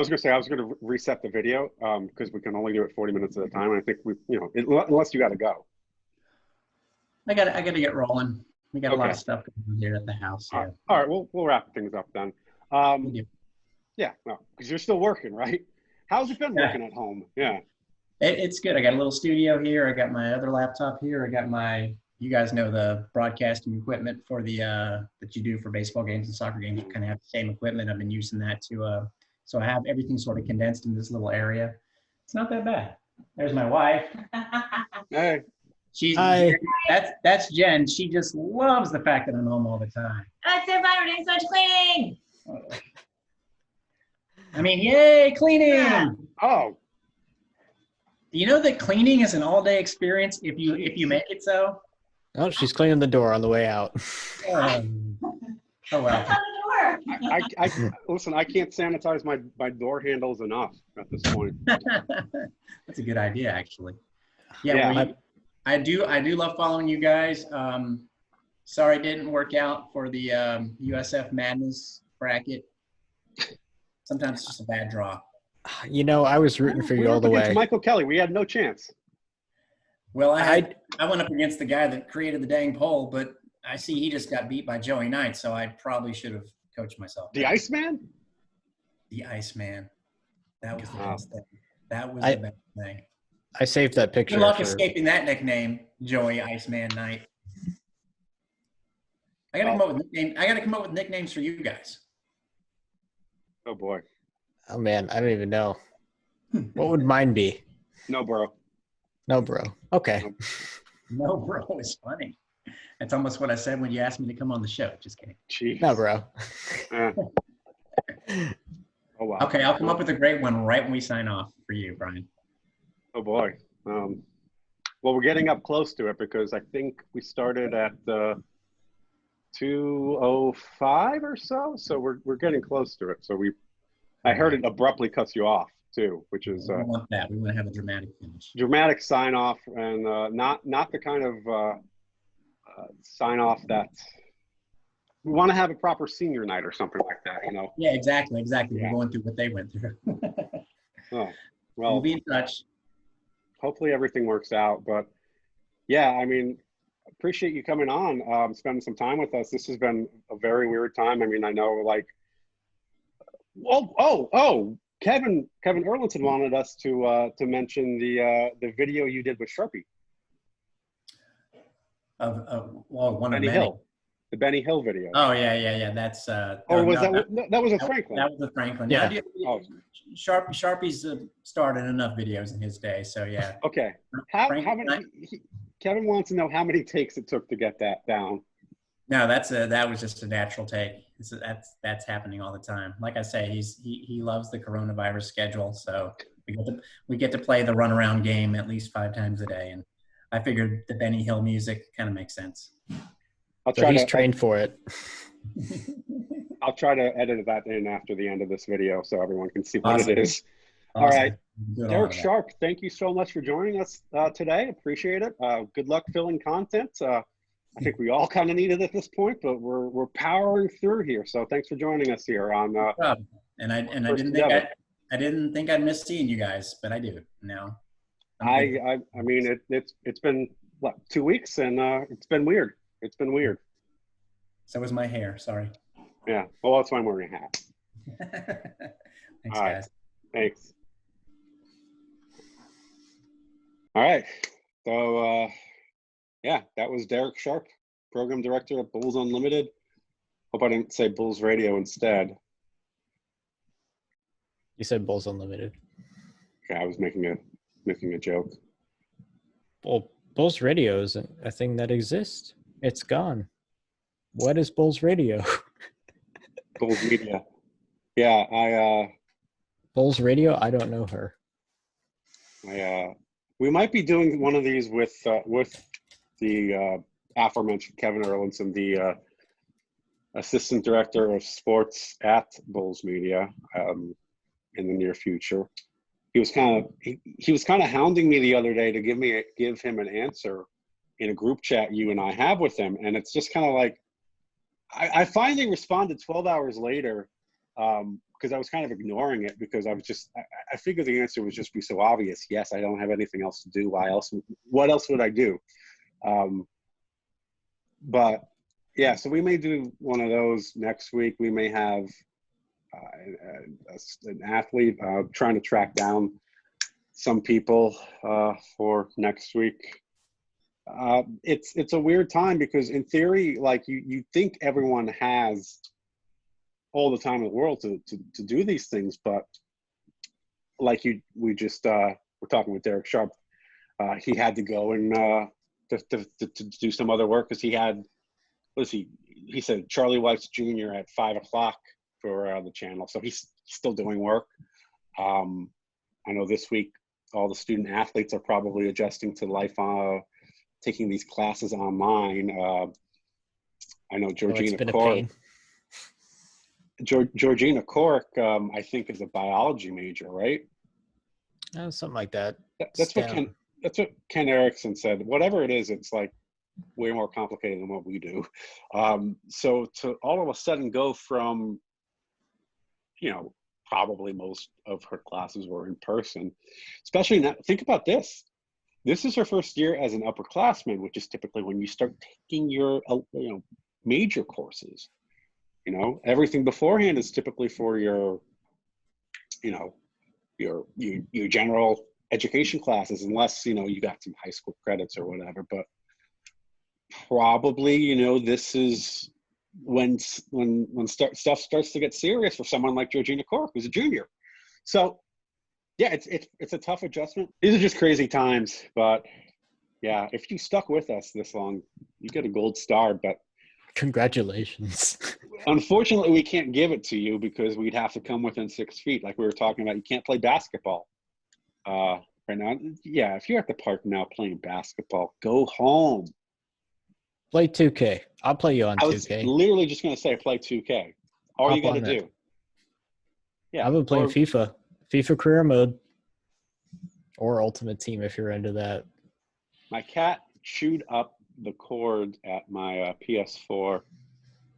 gonna reset the video because we can only do it 40 minutes at a time. And I think unless you got to go. I got to get rolling. We got a lot of stuff going on here at the house. Yeah. All right, we'll wrap things up then. Yeah, no, because you're still working, right? How's it been working at home? Yeah. It's good. I got a little studio here. I got my other laptop here. I got you guys know the broadcasting equipment for the that you do for baseball games and soccer games. You kind of have the same equipment. I've been using that to so I have everything sort of condensed in this little area. It's not that bad. There's my wife. Hey. Hi. That's Jen. She just loves the fact that I'm home all the time. That's so fun. We're doing so much cleaning. I mean, yay, cleaning. Oh. You know that cleaning is an all-day experience if you make it so? Oh, she's cleaning the door on the way out. Oh well. That's on the door. I listen, I can't sanitize my door handles enough at this point. That's a good idea, actually. Yeah. Yeah. I do love following you guys. Sorry it didn't work out for the USF Madness bracket. Sometimes it's just a bad draw. I was rooting for you all the way. Michael Kelly, we had no chance. Well, I went up against the guy that created the dang poll, but I see he just got beat by Joey Knight, so I probably should have coached myself. The Iceman? The Iceman. That was the best thing. That was the best thing. I saved that picture. Good luck escaping that nickname, Joey Iceman Knight. I gotta come up with nicknames for you guys. Oh boy. Oh man, I don't even know. What would mine be? No, bro. No, bro. Okay. No, bro, is funny. That's almost what I said when you asked me to come on the show. Just kidding. Jeez. No, bro. Oh wow. Okay, I'll come up with a great one right when we sign off for you, Brian. Oh boy. Well, we're getting up close to it because I think we started at 2:05 or so. So we're getting close to it. So I heard it abruptly cuts you off too, which is we want that. We want to have a dramatic finish. Dramatic sign off, and not the kind of sign off that we want to have a proper senior night or something like that, Yeah, exactly. Yeah. We're going through what they went through. Oh, well, We'll be in touch. hopefully everything works out. But yeah, I mean, appreciate you coming on, spending some time with us. This has been a very weird time. I mean, I know like, Kevin Erlinson wanted us to mention the video you did with Sharpie. One Benny of Hill. The Benny Hill video. Oh yeah. That's That was a Franklin? That was a Franklin. Yeah. Oh. Sharpie's started enough videos in his day, so yeah. Okay. How many? Kevin wants to know how many takes it took to get that down. No, that was just a natural take. That's happening all the time. Like I say, he loves the coronavirus schedule, so we get to play the runaround game at least 5 times a day, and I figured the Benny Hill music kind of makes sense. He's trained for it. I'll try to edit that in after the end of this video so everyone can see what Awesome. it is. Awesome. All right. Good Darek on that. Sharp, thank you so much for joining us today. Appreciate it. Good luck filling content. I think we all kind of need it at this point, but we're powering through here. So thanks for joining us here on. And I didn't think I'd miss seeing you guys, but I do now. I mean it's been what, 2 weeks, and it's been weird. It's been weird. So was my hair. Sorry. Yeah. Well, that's why I'm wearing a hat. Thanks, All right. guys. Thanks. All right. So, yeah, that was Darek Sharp, program director at Bulls Unlimited. Hope I didn't say Bulls Radio instead. You said Bulls Unlimited. Okay, I was making a joke. Well, Bulls Radio isn't a thing that exists. It's gone. What is Bulls Radio? Bulls Media. Yeah, Bulls Radio? I don't know her. we might be doing one of these with the aforementioned Kevin Erlinson, the assistant director of sports at Bulls Media, in the near future. He was kind of hounding me the other day to give him an answer in a group chat you and I have with him, and it's just kind of like I finally responded 12 hours later, because I was kind of ignoring it because I figured the answer would just be so obvious. Yes, I don't have anything else to do. What else would I do? But yeah, so we may do one of those next week. We may have an athlete trying to track down some people for next week. It's a weird time because in theory, like you think everyone has all the time in the world to do these things, but like we're talking with Darek Sharp. He had to go and to do some other work because he had, he said Charlie White's Jr. at 5:00 for the channel, so he's still doing work. I know this week all the student athletes are probably adjusting to life, taking these classes online. I know Georgina Cork. Georgina Cork, I think, is a biology major, right? Something like that. That's what Ken Erickson said. Whatever it is, it's like way more complicated than what we do. So to all of a sudden go from, probably most of her classes were in person, especially now. Think about this. This is her first year as an upperclassman, which is typically when you start taking your, major courses. Everything beforehand is typically for your general education classes, unless, you got some high school credits or whatever. But probably, this is when stuff starts to get serious for someone like Georgina Cork, who's a junior. So yeah, it's a tough adjustment. These are just crazy times, but yeah, if you stuck with us this long, you get a gold star. But congratulations. Unfortunately, we can't give it to you because we'd have to come within 6 feet, like we were talking about. You can't play basketball right now. Yeah, if you're at the park now playing basketball, go home. Play 2K. I'll play you on 2K. I was literally just going to say play 2K. All you got to do. Yeah, I've been playing FIFA career mode, or Ultimate Team if you're into that. My cat chewed up the cord at my PS4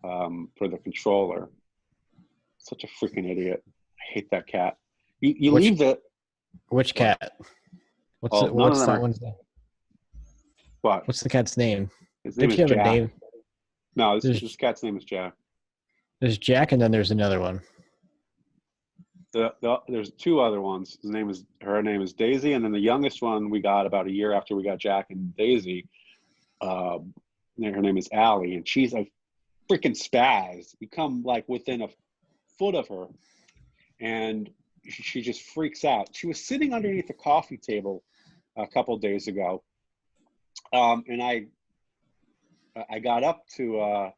for the controller. Such a freaking idiot. I hate that cat. Leave the... Which cat? What's that one's name? What? What's the cat's name? His name Did you is have Jack. a name? No, this cat's name is Jack. There's Jack, and then there's another one. There's two other ones. Her name is Daisy, and then the youngest one we got about a year after we got Jack and Daisy. Her name is Allie, and she's a freaking spaz. You come like within a foot of her, and she just freaks out. She was sitting underneath the coffee table a couple days ago, and I got up to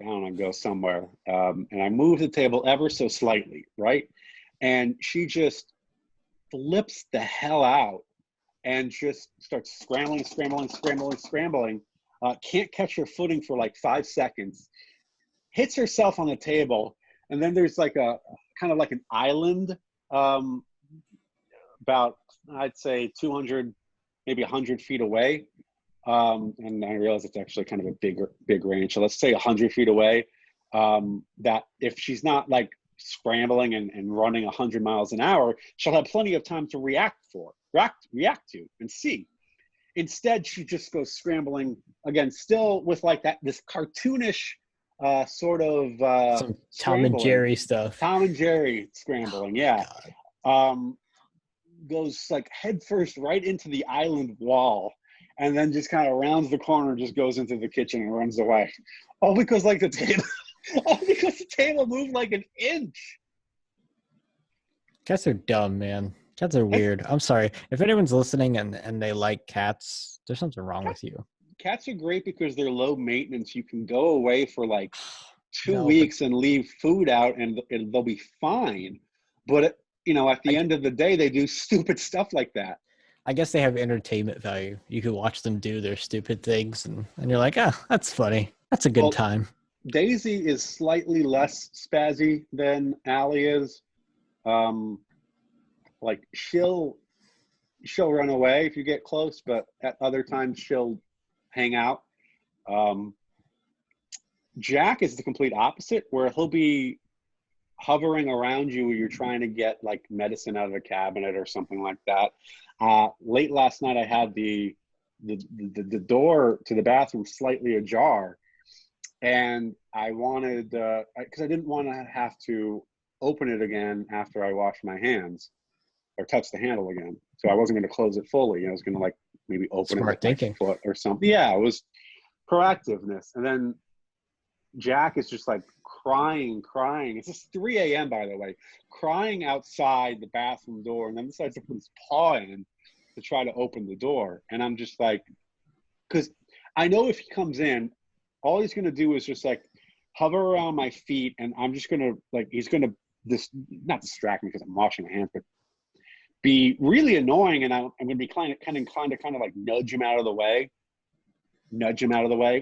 I don't know, go somewhere, and I moved the table ever so slightly, right? And she just flips the hell out and just starts scrambling. Can't catch her footing for like 5 seconds, hits herself on the table, and then there's like a kind of like an island about, I'd say 200, maybe 100 feet away. And I realize it's actually kind of a big range. So let's say 100 feet away, that if she's not like scrambling and running 100 miles an hour, she'll have plenty of time to react to and see. Instead, she just goes scrambling again, still with like this cartoonish sort of some Tom and Jerry stuff. Tom and Jerry scrambling, yeah. Goes like head first right into the island wall, and then just kind of rounds the corner, just goes into the kitchen and runs away. All because like the table moved like an inch. Cats are dumb, man. Cats are weird. I'm sorry. If anyone's listening and they like cats, there's something wrong with you. Cats are great because they're low maintenance. You can go away for like 2 No, but weeks and leave food out, and they'll be fine. But at the end of the day, they do stupid stuff like that. I guess they have entertainment value. You can watch them do their stupid things, and you're like, that's funny. That's a good Well, time. Daisy is slightly less spazzy than Allie is. Like she'll run away if you get close, but at other times she'll hang out. Jack is the complete opposite, where he'll be hovering around you when you're trying to get like medicine out of a cabinet or something like that. Late last night, I had the door to the bathroom slightly ajar, and I wanted because I didn't want to have to open it again after I washed my hands or touch the handle again. So I wasn't going to close it fully. I was going to like maybe open Smart it with thinking. my foot or something. Yeah, it was proactiveness. And then Jack is just like crying. It's just 3 a.m. by the way, crying outside the bathroom door, and then decides to put his paw in to try to open the door. And I'm just like, because I know if he comes in, all he's going to do is just like hover around my feet, and I'm just going to like, he's going to not distract me because I'm washing my hands, but be really annoying, and I'm going to be kind of like nudge him out of the way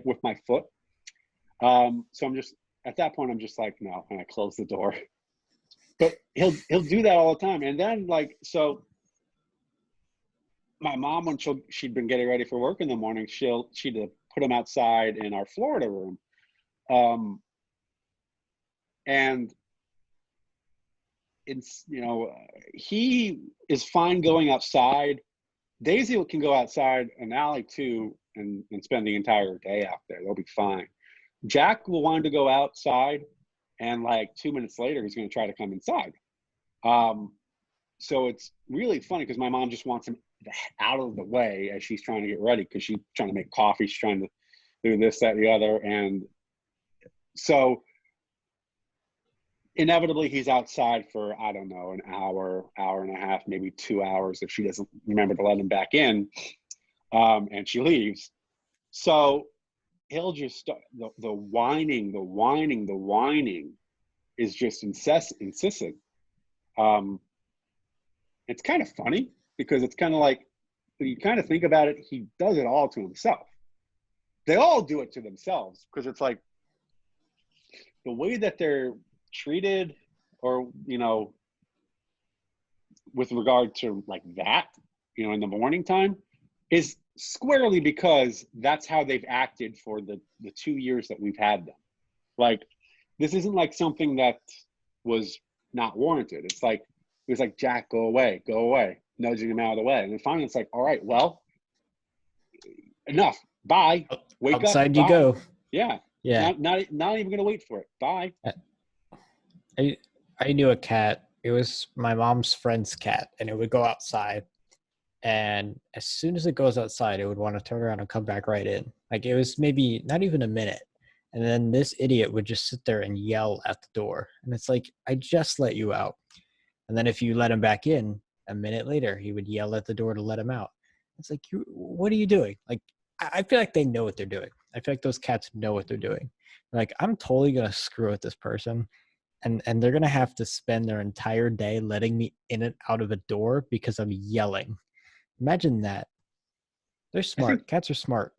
with my foot. So I'm just at that point, I'm just like, no, and I close the door. But he'll do that all the time, and then like so. My mom, when she'd been getting ready for work in the morning, she'd put him outside in our Florida room, and it's he is fine going outside. Daisy can go outside, and Allie too, and spend the entire day out there. They'll be fine. Jack will want to go outside, and like 2 minutes later, he's going to try to come inside. So it's really funny because my mom just wants him out of the way as she's trying to get ready, because she's trying to make coffee, she's trying to do this, that, and the other, and so inevitably he's outside for, I don't know, an hour and a half, maybe 2 hours if she doesn't remember to let him back in, and she leaves. So he'll just start, the whining is just incessant. It's kind of funny because it's kind of like, when you kind of think about it, he does it all to himself. They all do it to themselves, because it's like the way that they're treated, or with regard to like that, in the morning time, is squarely because that's how they've acted for the 2 years that we've had them. Like, this isn't like something that was not warranted. It was like, Jack, go away, nudging him out of the way. And then finally it's like, all right, well, enough, bye, wake Outside up, you bye. go. Yeah. Not even gonna wait for it. Bye. I knew a cat. It was my mom's friend's cat, and it would go outside, and as soon as it goes outside, it would want to turn around and come back right in. Like, it was maybe not even a minute, and then this idiot would just sit there and yell at the door, and it's like, I just let you out. And then if you let him back in, a minute later, he would yell at the door to let him out. It's like, what are you doing? Like, I feel like they know what they're doing. I feel like those cats know what they're doing. Like, I'm totally going to screw with this person. And they're going to have to spend their entire day letting me in and out of a door because I'm yelling. Imagine that. They're smart. Cats are smart.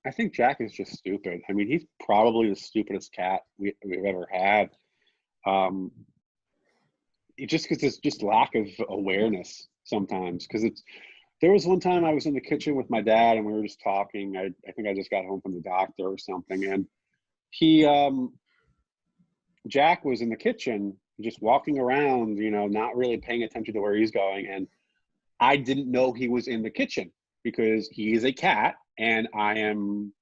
I think Jack is just stupid. I mean, he's probably the stupidest cat we've ever had. Just because it's just lack of awareness sometimes. Because there was one time I was in the kitchen with my dad, and we were just talking. I think I just got home from the doctor or something, and Jack was in the kitchen just walking around, not really paying attention to where he's going, and I didn't know he was in the kitchen because he is a cat, and I am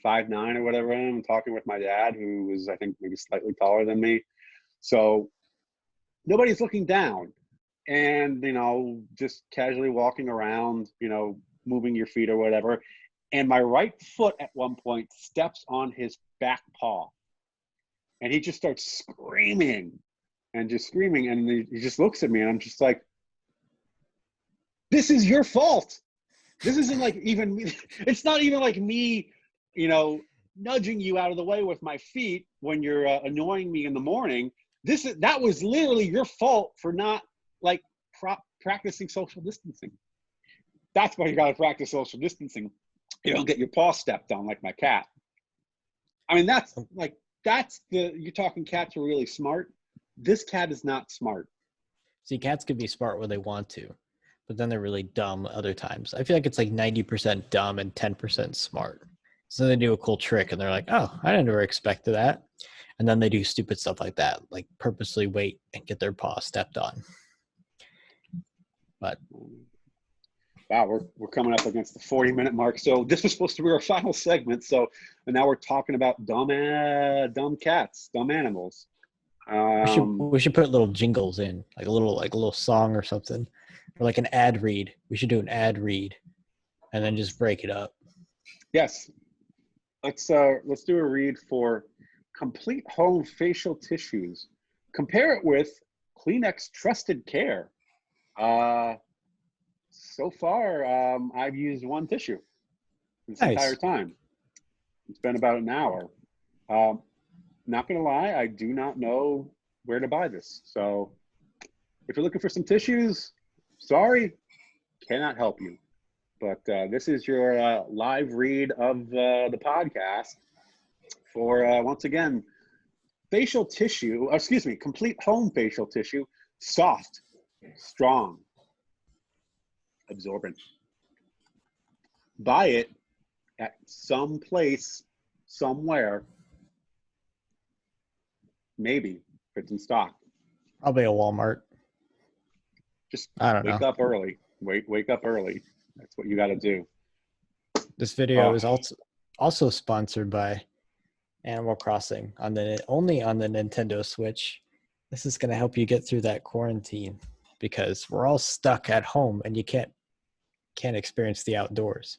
5'9" or whatever I am. I'm talking with my dad, who was, I think, maybe slightly taller than me. So nobody's looking down, and just casually walking around, moving your feet or whatever, and my right foot at one point steps on his back paw, and he just starts screaming, and he just looks at me, and I'm just like, This is your fault. This isn't like even, it's not even like me, nudging you out of the way with my feet when you're annoying me in the morning. That was literally your fault for not like practicing social distancing. That's why you got to practice social distancing. You don't get your paw stepped on like my cat. I mean, you're talking cats are really smart. This cat is not smart. See, cats can be smart when they want to, but then they're really dumb other times. I feel like it's like 90% dumb and 10% smart. So they do a cool trick and they're like, oh, I never expected that. And then they do stupid stuff like that, like purposely wait and get their paw stepped on. But wow, we're coming up against the 40-minute mark. So this was supposed to be our final segment. So and now we're talking about dumb cats, dumb animals. we should put little jingles in, like a little song or something, or like an ad read. We should do an ad read, and then just break it up. Yes, let's do a read for Complete Home Facial Tissues. Compare it with Kleenex Trusted Care. So far, I've used one tissue this entire time. It's been about an hour. Not gonna lie, I do not know where to buy this. So if you're looking for some tissues, sorry, cannot help you. But this is your live read of the podcast for, once again, Complete Home Facial Tissue, soft, strong, absorbent. Buy it at some place, somewhere, maybe if it's in stock. Probably a Walmart. Just I don't wake know. up early. Wake up early. That's what you got to do. This video is also sponsored by Animal Crossing only on the Nintendo Switch. This is going to help you get through that quarantine because we're all stuck at home and you can't experience the outdoors.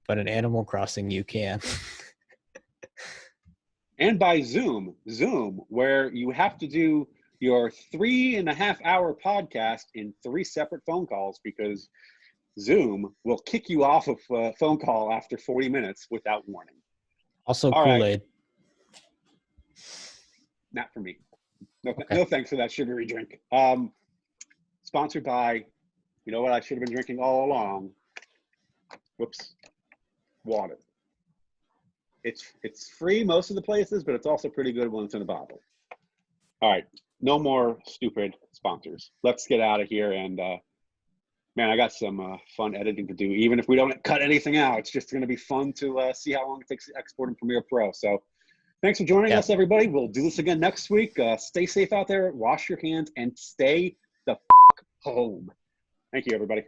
But in Animal Crossing, you can. And by Zoom, where you have to do your 3.5-hour podcast in 3 separate phone calls because Zoom will kick you off of a phone call after 40 minutes without warning. Also, all Kool-Aid. Right. Not for me. No, okay. No thanks for that sugary drink. Sponsored by, you know what I should have been drinking all along? Whoops. Water. It's free most of the places, but it's also pretty good when it's in a bottle. All right, no more stupid sponsors. Let's get out of here. And man, I got some fun editing to do. Even if we don't cut anything out, it's just going to be fun to see how long it takes to export in Premiere Pro. So thanks for joining us, everybody. We'll do this again next week. Stay safe out there, wash your hands, and stay the home. Thank you, everybody.